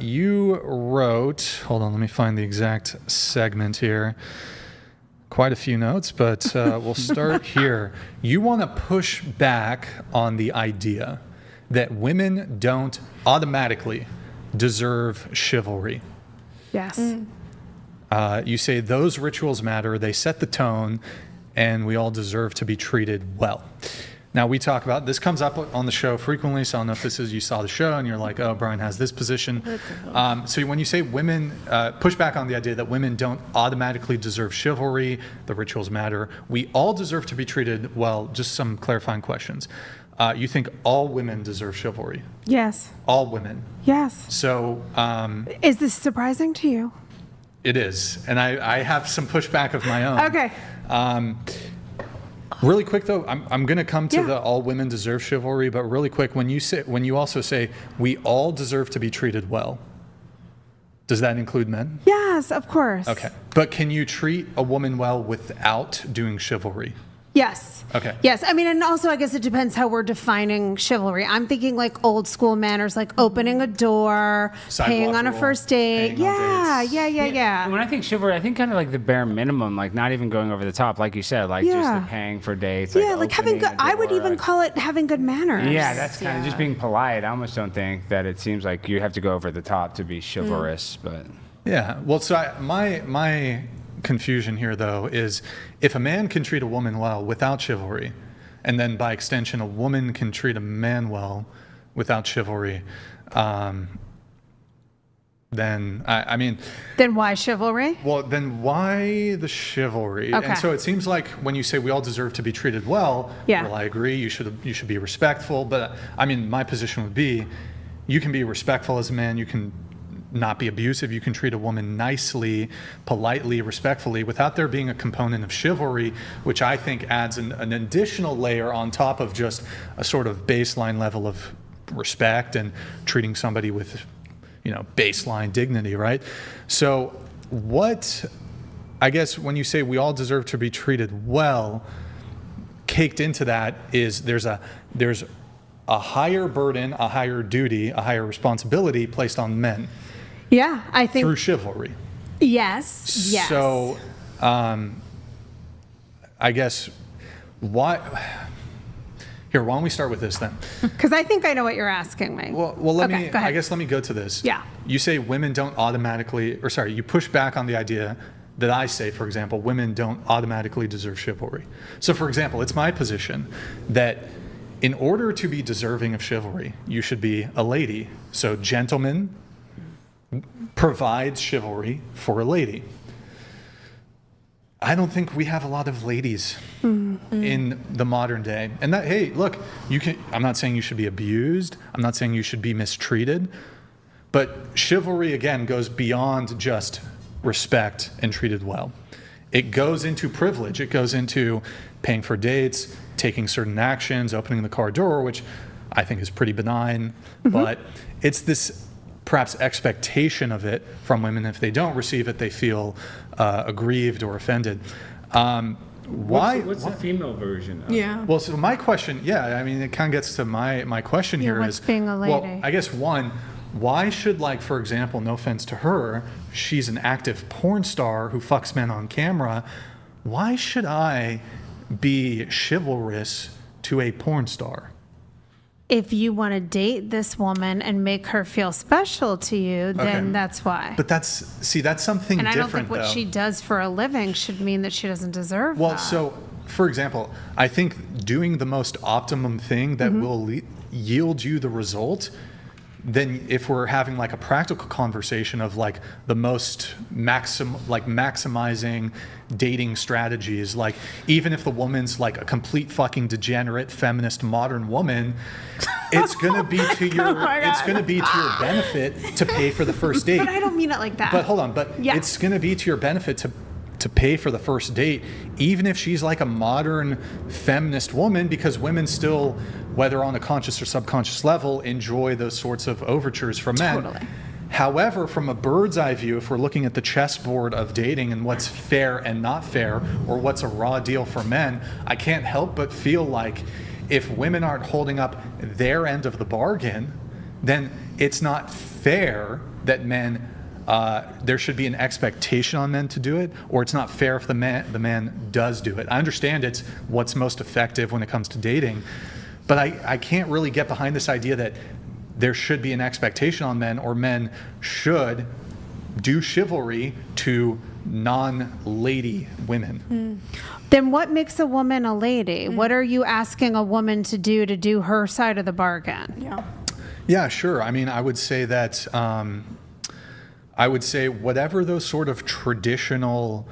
you wrote, hold on, let me find the exact segment here. Quite a few notes, but we'll start here. You want to push back on the idea that women don't automatically deserve chivalry. Yes. You say those rituals matter, they set the tone, and we all deserve to be treated well. Now, we talk about, this comes up on the show frequently, so I don't know if this is, you saw the show and you're like, oh, Brian has this position. So when you say women, push back on the idea that women don't automatically deserve chivalry, the rituals matter, we all deserve to be treated well. Just some clarifying questions. You think all women deserve chivalry? Yes. All women? Yes. So... is this surprising to you? It is, and I have some pushback of my own. Okay. Really quick though, I'm going to come to the all women deserve chivalry, but really quick, when you also say we all deserve to be treated well, does that include men? Yes, of course. Okay, but can you treat a woman well without doing chivalry? Yes. Okay. Yes. I mean, and also I guess it depends how we're defining chivalry. I'm thinking like old school manners, like opening a door, paying on a first date. Yeah. When I think chivalry, I think kind of like the bare minimum, like not even going over the top, like you said, like just the paying for dates. Like having good, I would even call it having good manners. Yeah, that's kind of just being polite. I almost don't think that it seems like you have to go over the top to be chivalrous, but. Yeah. Well, so my confusion here though is if a man can treat a woman well without chivalry, and then by extension a woman can treat a man well without chivalry, then I mean, then why chivalry? Well, then why the chivalry? Okay. And so it seems like when you say we all deserve to be treated well, well, I agree, you should be respectful, but I mean, my position would be you can be respectful as a man, you can not be abusive, you can treat a woman nicely, politely, respectfully, without there being a component of chivalry, which I think adds an additional layer on top of just a sort of baseline level of respect and treating somebody with, baseline dignity, right? So I guess when you say we all deserve to be treated well, caked into that is there's a higher burden, a higher duty, a higher responsibility placed on men. Yeah, I think through chivalry. Yes. So, I guess why don't we start with this then? Because I think I know what you're asking me. Well, let me go to this. Yeah. You say women don't automatically, you push back on the idea that I say, for example, women don't automatically deserve chivalry. So, for example, it's my position that in order to be deserving of chivalry, you should be a lady. So, gentlemen provides chivalry for a lady. I don't think we have a lot of ladies in the modern day. And that, hey, look, I'm not saying you should be abused. I'm not saying you should be mistreated. But chivalry, again, goes beyond just respect and treated well. It goes into privilege. It goes into paying for dates, taking certain actions, opening the car door, which I think is pretty benign. But it's this perhaps expectation of it from women. If they don't receive it, they feel aggrieved or offended. What's the female version of it? Well, so my question, I mean, it kind of gets to my question here what's being a lady? Well, I guess one, why should, for example, no offense to her, she's an active porn star who fucks men on camera. Why should I be chivalrous to a porn star? If you want to date this woman and make her feel special to you, then that's why. But that's something different, and I don't think what she does for a living should mean that she doesn't deserve that. Well, so, for example, I think doing the most optimum thing that will yield you the result, then if we're having a practical conversation of the most maximizing dating strategies, even if the woman's a complete fucking degenerate feminist modern woman, it's gonna be to your benefit to pay for the first date. But I don't mean it like that. But hold on, it's gonna be to your benefit to pay for the first date, even if she's a modern feminist woman, because women still, whether on a conscious or subconscious level, enjoy those sorts of overtures from men. Totally. However, from a bird's eye view, if we're looking at the chessboard of dating and what's fair and not fair, or what's a raw deal for men, I can't help but feel like if women aren't holding up their end of the bargain, then it's not fair that men, there should be an expectation on men to do it, or it's not fair if the man does do it. I understand it's what's most effective when it comes to dating, but I can't really get behind this idea that there should be an expectation on men, or men should do chivalry to non-lady women. Then what makes a woman a lady? What are you asking a woman to do her side of the bargain? Yeah, sure. I mean, I would say that, whatever those sort of traditional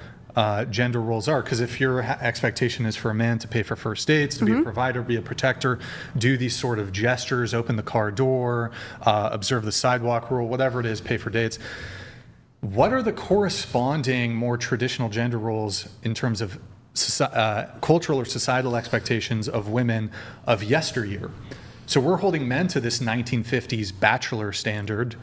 gender roles are, because if your expectation is for a man to pay for first dates, to be a provider, be a protector, do these sort of gestures, open the car door, observe the sidewalk rule, whatever it is, pay for dates, what are the corresponding more traditional gender roles in terms of cultural or societal expectations of women of yesteryear? So we're holding men to this 1950s bachelor standard,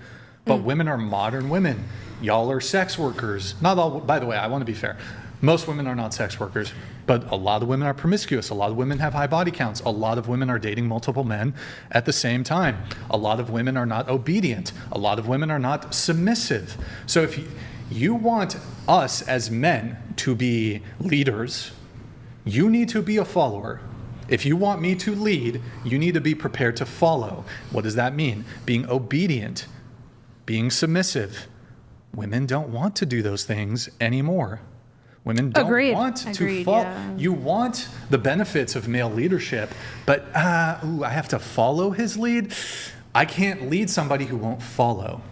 but women are modern women. Y'all are sex workers. Not all, by the way, I want to be fair. Most women are not sex workers, but a lot of women are promiscuous. A lot of women have high body counts. A lot of women are dating multiple men at the same time. A lot of women are not obedient. A lot of women are not submissive. So if you want us as men to be leaders, you need to be a follower. If you want me to lead, you need to be prepared to follow. What does that mean? Being obedient, being submissive. Women don't want to do those things anymore. Women don't want to follow. Yeah. You want the benefits of male leadership, but I have to follow his lead. I can't lead somebody who won't follow.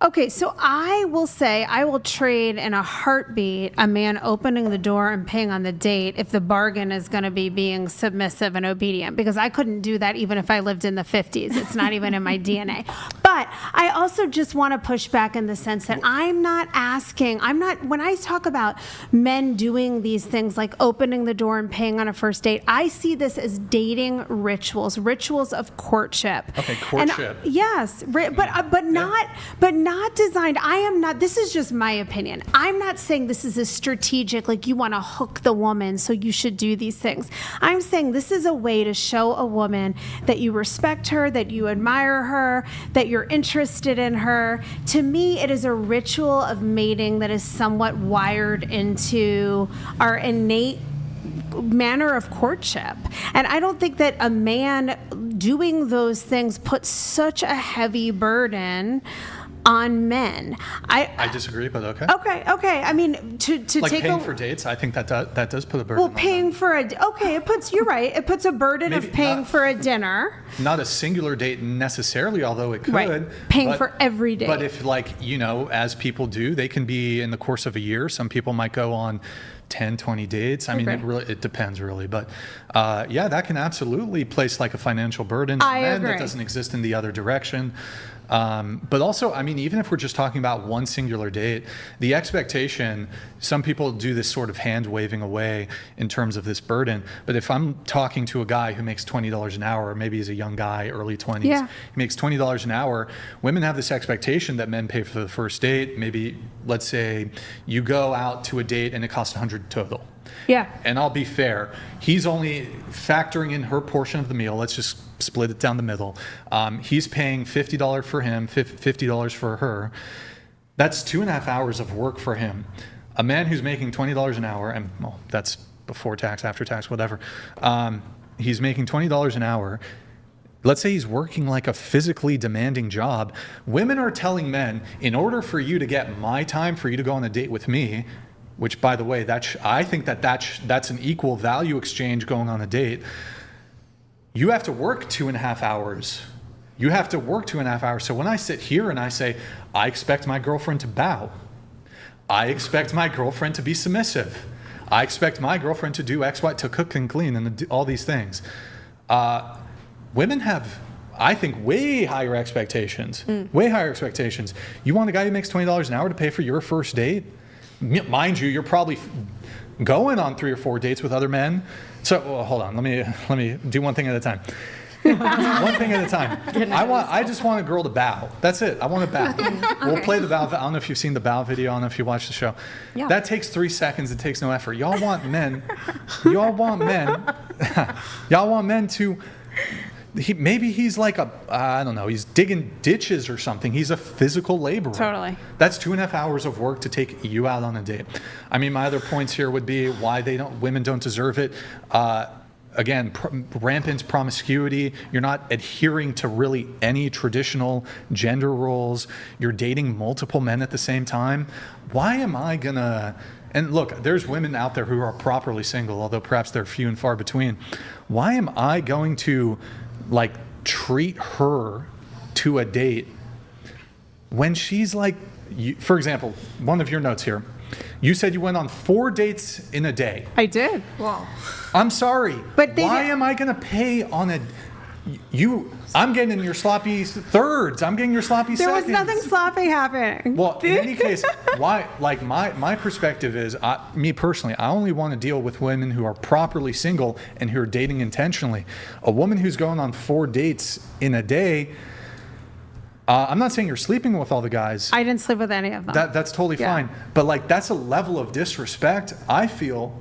Okay, so I will say I will trade in a heartbeat a man opening the door and paying on the date if the bargain is going to be being submissive and obedient, because I couldn't do that even if I lived in the 50s. It's not even in my DNA. But I also just want to push back in the sense that when I talk about men doing these things like opening the door and paying on a first date, I see this as dating rituals of courtship. Okay, courtship. Yes, but not designed. This is just my opinion. I'm not saying this is a strategic, like you want to hook the woman, so you should do these things. I'm saying this is a way to show a woman that you respect her, that you admire her, that you're interested in her. To me, it is a ritual of mating that is somewhat wired into our innate manner of courtship. And I don't think that a man doing those things puts such a heavy burden on men. I disagree, but okay. Okay. I mean, to like take paying for dates, I think that does put a burden. Well, paying for you're right. It puts a burden of paying for a dinner. Not a singular date necessarily, although it could. Right. Paying for every date. But if, as people do, they can be in the course of a year. Some people might go on 10, 20 dates. I mean, it depends really. But that can absolutely place like a financial burden on men that doesn't exist in the other direction. But also, I mean, even if we're just talking about one singular date, the expectation, some people do this sort of hand waving away in terms of this burden. But if I'm talking to a guy who makes $20 an hour, or maybe he's a young guy, early 20s, he makes $20 an hour, women have this expectation that men pay for the first date. Maybe, let's say you go out to a date and it costs $100 total. Yeah. And I'll be fair, he's only factoring in her portion of the meal. Let's just split it down the middle. He's paying $50 for him, $50 for her. That's 2.5 hours of work for him. A man who's making $20 an hour, and that's before tax, after tax, whatever. He's making $20 an hour. Let's say he's working like a physically demanding job. Women are telling men, in order for you to get my time, for you to go on a date with me, which, by the way, I think that's an equal value exchange going on a date. You have to work 2.5 hours. You have to work 2.5 hours. So when I sit here and I say, I expect my girlfriend to bow. I expect my girlfriend to be submissive. I expect my girlfriend to do X, Y, to cook and clean and all these things. Women have, I think, way higher expectations. Way higher expectations. You want a guy who makes $20 an hour to pay for your first date? Mind you, you're probably going on 3 or 4 dates with other men. So hold on, let me do one thing at a time. One thing at a time. I just want a girl to bow. That's it. I want to bow. We'll play the bow. I don't know if you've seen the bow video. I don't know if you watched the show. Yeah. That takes 3 seconds. It takes no effort. Y'all want men to maybe he's like I don't know, he's digging ditches or something. He's a physical laborer. Totally. That's 2.5 hours of work to take you out on a date. I mean, my other points here would be why women don't deserve it. Again, rampant promiscuity. You're not adhering to really any traditional gender roles. You're dating multiple men at the same time. Why am I gonna? And look, there's women out there who are properly single, although perhaps they're few and far between. Why am I going to like treat her to a date when she's like, for example, one of your notes here, you said you went on 4 dates in a day. I did. Wow. I'm sorry, but why am I going to pay on I'm getting your sloppy thirds. I'm getting your sloppy There seconds. was nothing sloppy happening. Well, in any case, why? Like my perspective is, me personally, I only want to deal with women who are properly single and who are dating intentionally. A woman who's going on 4 dates in a day. I'm not saying you're sleeping with all the guys. I didn't sleep with any of them. That's totally fine. But like that's a level of disrespect. I feel.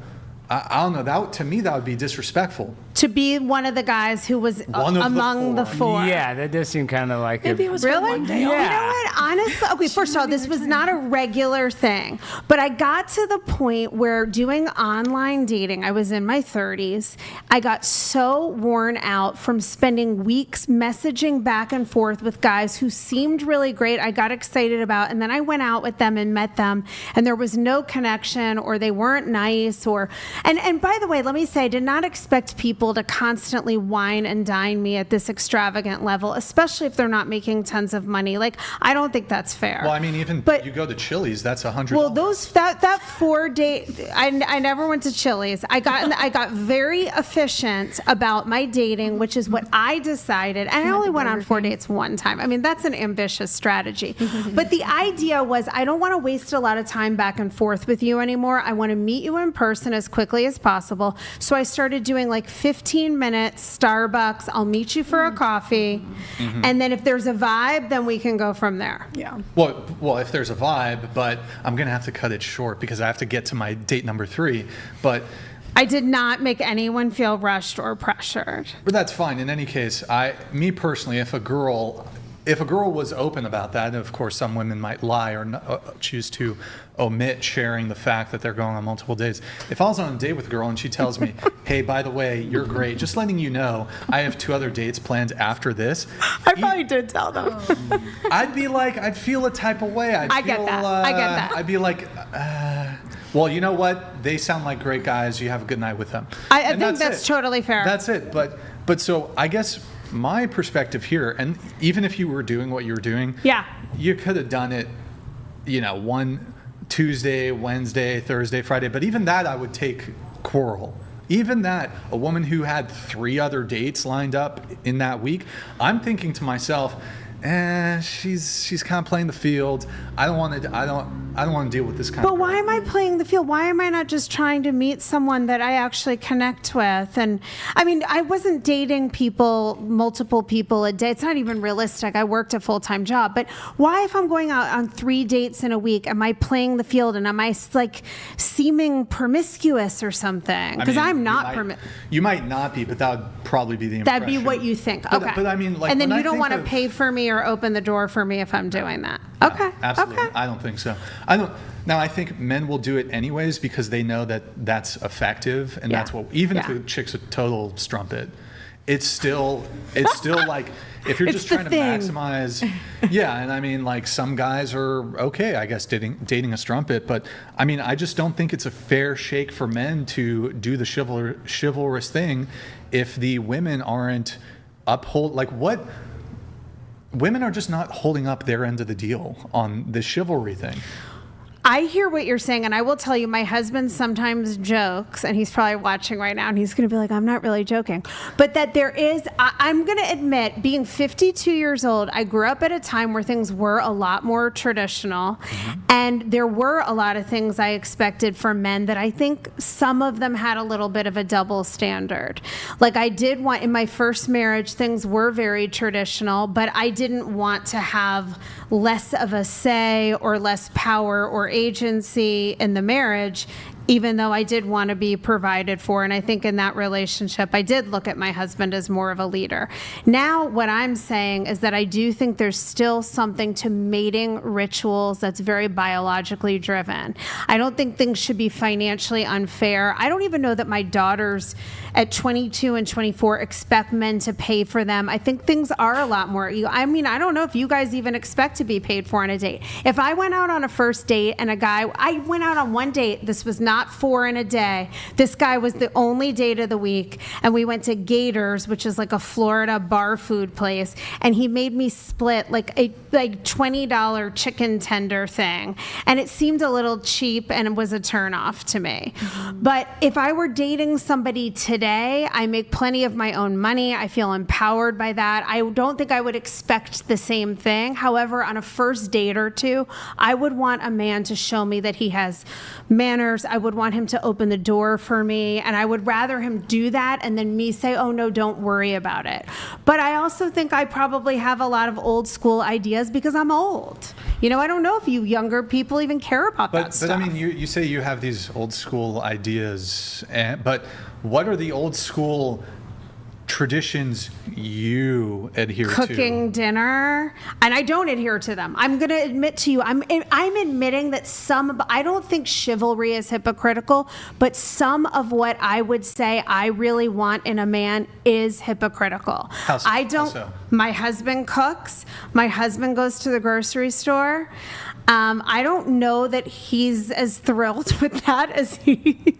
I don't know. To me, that would be disrespectful. To be one of the guys who was among the 4. Yeah, that does seem kind of like Maybe it was her Really? one day You off. know what? Honestly, okay, first of all, this was not a regular thing. But I got to the point where doing online dating, I was in my 30s. I got so worn out from spending weeks messaging back and forth with guys who seemed really great, I got excited about, and then I went out with them and met them, and there was no connection, or they weren't nice, or... And by the way, let me say, I did not expect people to constantly wine and dine me at this extravagant level, especially if they're not making tons of money. Like, I don't think that's fair. Well, I mean, you go to Chili's, that's $100. Well, that 4 date, I never went to Chili's. I got very efficient about my dating, which is what I decided. And I only went on 4 dates one time. I mean, that's an ambitious strategy. But the idea was, I don't want to waste a lot of time back and forth with you anymore. I want to meet you in person as quickly as possible. So I started doing like 15 minutes, Starbucks, I'll meet you for a coffee. And then if there's a vibe, then we can go from there. Yeah. Well, if there's a vibe, but I'm going to have to cut it short because I have to get to my date number 3. But I did not make anyone feel rushed or pressured. that's fine. In any case, me personally, if a girl was open about that, and of course some women might lie or choose to omit sharing the fact that they're going on multiple dates. If I was on a date with a girl and she tells me, hey, by the way, you're great, just letting you know, I have 2 other dates planned after this. I probably did tell them. I'd feel a type of way. I get that. I'd be like, well, you know what? They sound like great guys. You have a good night with them. I think that's totally fair. That's it. But so I guess my perspective here, and even if you were doing what you were doing, you could have done it, one Tuesday, Wednesday, Thursday, Friday. But even that, I would take quarrel. Even that, a woman who had 3 other dates lined up in that week, I'm thinking to myself, she's kind of playing the field. I don't want to deal with this kind of. But why am I playing the field? Why am I not just trying to meet someone that I actually connect with? And I mean, I wasn't dating multiple people a day. It's not even realistic. I worked a full-time job. But why, if I'm going out on 3 dates in a week, am I playing the field and am I like seeming promiscuous or something? Because I'm not promiscuous. You might not be, but that would probably be the impression. That'd be what you think. But, Okay. But I mean, like, and then when you don't want to pay for me or open the door for me if I'm doing that. Okay. Absolutely. Okay. I don't think so. Now, I think men will do it anyways because they know that that's effective, and that's what. Even if the chick's a total strumpet, it's still like if you're just trying to maximize. Yeah, and I mean, like some guys are okay, I guess, dating a strumpet, but I mean, I just don't think it's a fair shake for men to do the chivalrous thing if the women aren't what. Women are just not holding up their end of the deal on this chivalry thing. I hear what you're saying, and I will tell you, my husband sometimes jokes, and he's probably watching right now, and he's going to be like, I'm not really joking. But that there is, I'm going to admit, being 52 years old, I grew up at a time where things were a lot more traditional, and there were a lot of things I expected from men that I think some of them had a little bit of a double standard. Like I did want, in my first marriage, things were very traditional, but I didn't want to have less of a say or less power or agency in the marriage even though I did want to be provided for. And I think in that relationship, I did look at my husband as more of a leader. Now, what I'm saying is that I do think there's still something to mating rituals that's very biologically driven. I don't think things should be financially unfair. I don't even know that my daughters at 22 and 24 expect men to pay for them. I think things are a lot more. I mean, I don't know if you guys even expect to be paid for on a date. If I went out on a first date and I went out on one date, this was not 4 in a day. This guy was the only date of the week, and we went to Gators, which is like a Florida bar food place, and he made me split like a $20 chicken tender thing, and it seemed a little cheap and it was a turnoff to me. But if I were dating somebody today, I make plenty of my own money. I feel empowered by that. I don't think I would expect the same thing. However, on a first date or two, I would want a man to show me that he has manners. I would want him to open the door for me, and I would rather him do that and then me say, oh no, don't worry about it. But I also think I probably have a lot of old school ideas because I'm old. You know, I don't know if you younger people even care about that stuff. But I mean, you say you have these old school ideas, but what are the old school traditions you adhere to? Cooking dinner, and I don't adhere to them. I'm going to admit to you, I'm admitting that I don't think chivalry is hypocritical, but some of what I would say I really want in a man is hypocritical. How so? My husband cooks. My husband goes to the grocery store. I don't know that he's as thrilled with that as he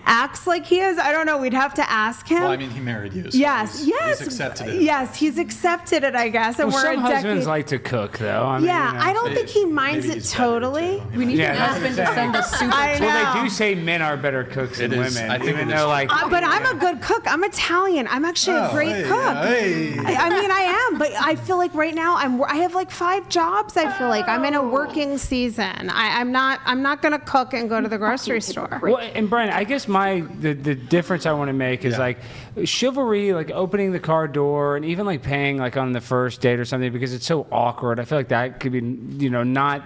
acts like he is. I don't know. We'd have to ask him. Well, I mean, he married you. So yes. He's accepted it. Yes, he's accepted it, I guess. And Well, we're some a husbands decade. like to cook, though. I mean, Yeah, you know, I don't think he minds maybe it he's better, totally. too. We need Yeah, an that's husband what to I'm send saying. us super. I know. Well, they do say men are better cooks than It is. women, I think even it though, is. like, But I'm a good cook. I'm Italian. I'm actually a great cook. Hey. I mean, I am, but I feel like right now I have like 5 jobs. I feel like I'm in a working season. I'm not going to cook and go to the grocery store. Well, and Brian, I guess the difference I want to make is like chivalry, like opening the car door and even like paying like on the first date or something because it's so awkward. I feel like that could be,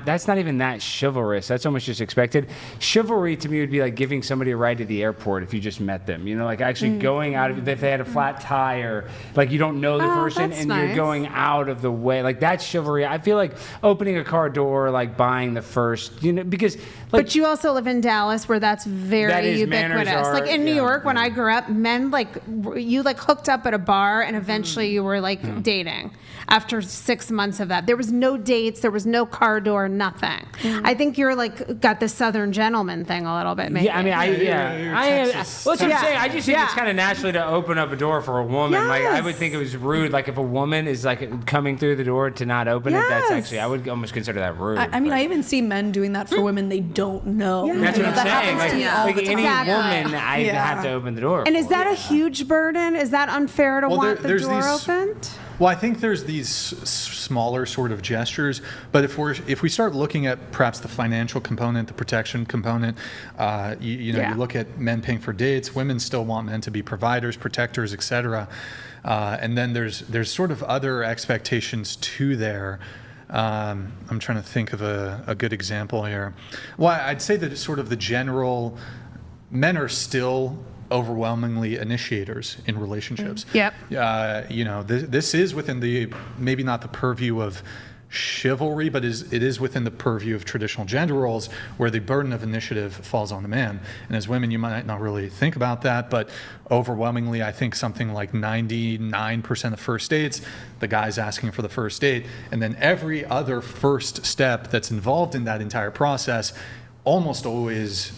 that's not even that chivalrous. That's almost just expected. Chivalry to me would be like giving somebody a ride to the airport if you just met them, like actually going out of, if they had a flat tire, like you don't know the person that's and nice. you're going out of the way. Like that's chivalry. I feel like opening a car door, like buying the first, because like, But you also live in Dallas where that's very That is, manners ubiquitous. are- Like in New yeah, York, when yeah. I grew up, men you hooked up at a bar and eventually you were dating after 6 months of that. There was no dates, there was no car door, nothing. I think you're got the Southern gentleman thing a little bit, maybe. Yeah, I mean, Texas. Well, that's what I'm Yeah. saying. I just think it's Yeah. kind of naturally to open up a door for a woman. Like, I would Yes. think it was rude. Like, if a woman is like coming through the door to not open it, that's Yes. actually, I would almost consider that rude. I mean, but- I even see men doing that for women they don't know. Yeah. That's what I'm That saying. happens to me all Like the any time. Exactly. woman, I Yeah. have to open the door. And for. is that a huge burden? Is that unfair to Well, want the there's door these- opened? Well, I think there's these smaller sort of gestures, but if we start looking at perhaps the financial component, the protection component, you look at men paying for dates, women still want men to be providers, protectors, etc. And then there's sort of other expectations too there. I'm trying to think of a good example here. Well, I'd say that it's sort of the general, men are still overwhelmingly initiators in relationships. Yep. This is within maybe not the purview of chivalry, but it is within the purview of traditional gender roles where the burden of initiative falls on the man. And as women, you might not really think about that, but overwhelmingly, I think something like 99% of first dates, the guy's asking for the first date. And then every other first step that's involved in that entire process almost always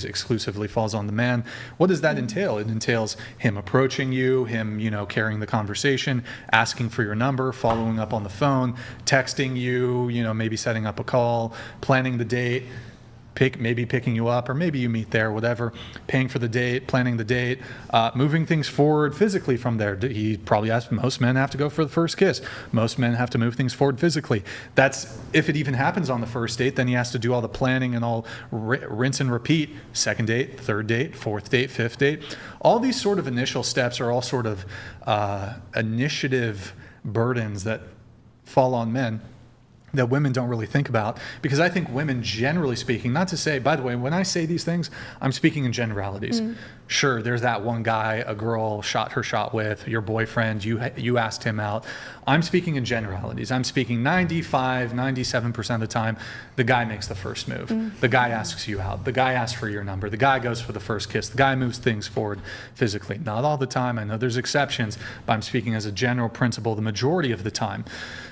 exclusively falls on the man. What does that entail? It entails him approaching you, him, carrying the conversation, asking for your number, following up on the phone, texting you, maybe setting up a call, planning the date, maybe picking you up, or maybe you meet there, whatever, paying for the date, planning the date, moving things forward physically from there. He probably asked, most men have to go for the first kiss. Most men have to move things forward physically. That's, if it even happens on the first date, then he has to do all the planning and all rinse and repeat. Second date, third date, fourth date, fifth date. All these sort of initial steps are all sort of initiative burdens that fall on men. that women don't really think about, because I think women, generally speaking, not to say, by the way, when I say these things, I'm speaking in generalities. Sure, there's that one guy a girl shot her shot with, your boyfriend, you asked him out. I'm speaking in generalities. I'm speaking 95, 97% of the time, the guy makes the first move. The guy asks you out. The guy asks for your number. The guy goes for the first kiss. The guy moves things forward physically. Not all the time. I know there's exceptions, but I'm speaking as a general principle the majority of the time.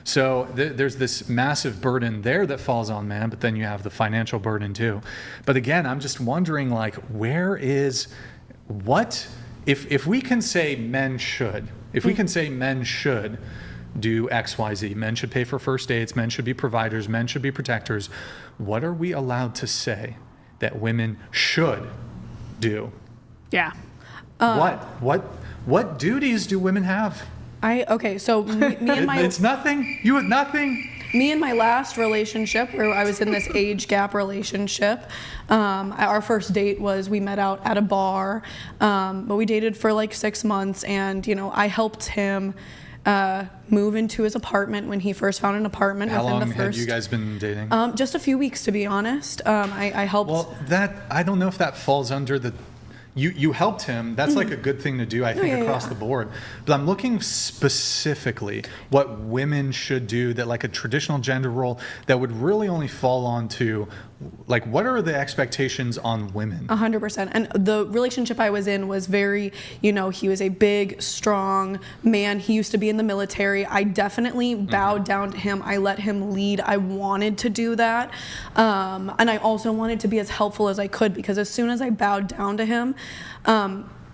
So there's this massive burden there that falls on men, but then you have the financial burden too. But again, I'm just wondering, like, where is what if we can say men should, if we can say men should do X, Y, Z, men should pay for first dates, men should be providers, men should be protectors, what are we allowed to say that women should do? Yeah. What duties do women have? So me and my It's nothing. You have nothing. Me and my last relationship, where I was in this age gap relationship, our first date was, we met out at a bar, but we dated for like 6 months, and I helped him move into his apartment when he first found an apartment. How within long the had first, you guys been dating? Just a few weeks, to be honest. I helped. Well, I don't know if that falls under the. You helped him. That's like a good thing to do, I think, across the board. But I'm looking specifically what women should do, that like a traditional gender role that would really only fall onto, like, what are the expectations on women? 100%. And the relationship I was in was very, he was a big, strong man. He used to be in the military. I definitely bowed down to him. I let him lead. I wanted to do that. And I also wanted to be as helpful as I could, because as soon as I bowed down to him,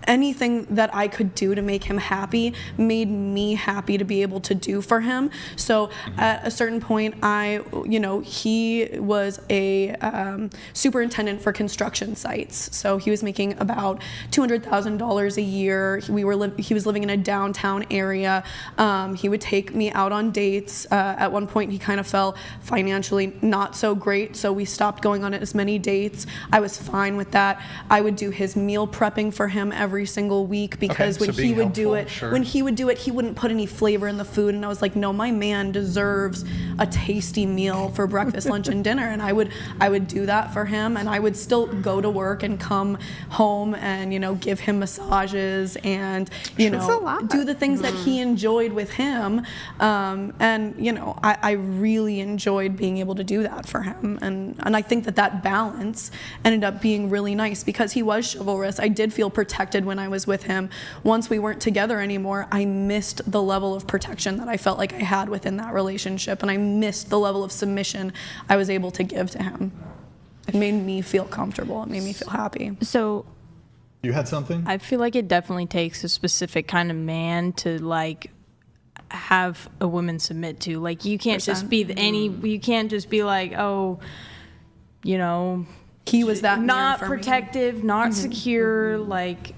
anything that I could do to make him happy made me happy to be able to do for him. So at a certain point, he was a superintendent for construction sites. So he was making about $200,000 a year. He was living in a downtown area. He would take me out on dates. At one point, he kind of fell financially not so great, so we stopped going on as many dates. I was fine with that. I would do his meal prepping for him every single week, because when he would do it, he wouldn't put any flavor in the food, and I was like, no, my man deserves a tasty meal for breakfast, lunch, and dinner. And I would do that for him, and I would still go to work and come home and give him massages and do the things that he enjoyed with him, I really enjoyed being able to do that for him, and I think that balance ended up being really nice, because he was chivalrous. I did feel protected when I was with him. Once we weren't together anymore, I missed the level of protection that I felt like I had within that relationship, and I missed the level of submission I was able to give to him. It made me feel comfortable. It made me feel happy. So You had something? I feel like it definitely takes a specific kind of man to like have a woman submit to. Like you can't just be you can't just be like, oh, he was that not man for protective, me. not secure, like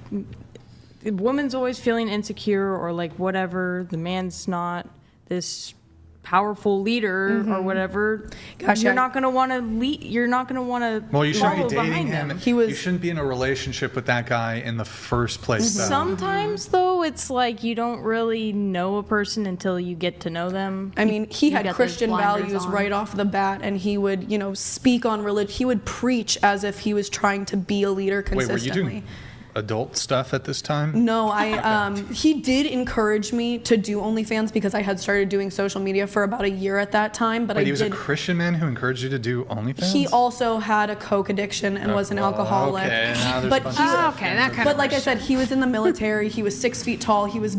the woman's always feeling insecure or like whatever, the man's not this powerful leader or whatever. Gosh, you're not going to want to lead, you're not going to want to Well, you shouldn't be follow dating behind him. them. You shouldn't be in a relationship with that guy in the first place. though. Sometimes though, it's like you don't really know a person until you get to know them. I mean, he You had got those Christian blinders values on. right off the bat, and he would, speak on religion. He would preach as if he was trying to be a leader Wait, consistently. were you doing adult stuff at this time? No, he did encourage me to do OnlyFans because I had started doing social media for about a year at that time. But Wait, he was a Christian man who encouraged you to do OnlyFans? He also had a coke addiction and was an alcoholic. Okay, now there's But a bunch he- of stuff. Okay, that kind But of like I said, he was in the military. He was 6 feet tall. He was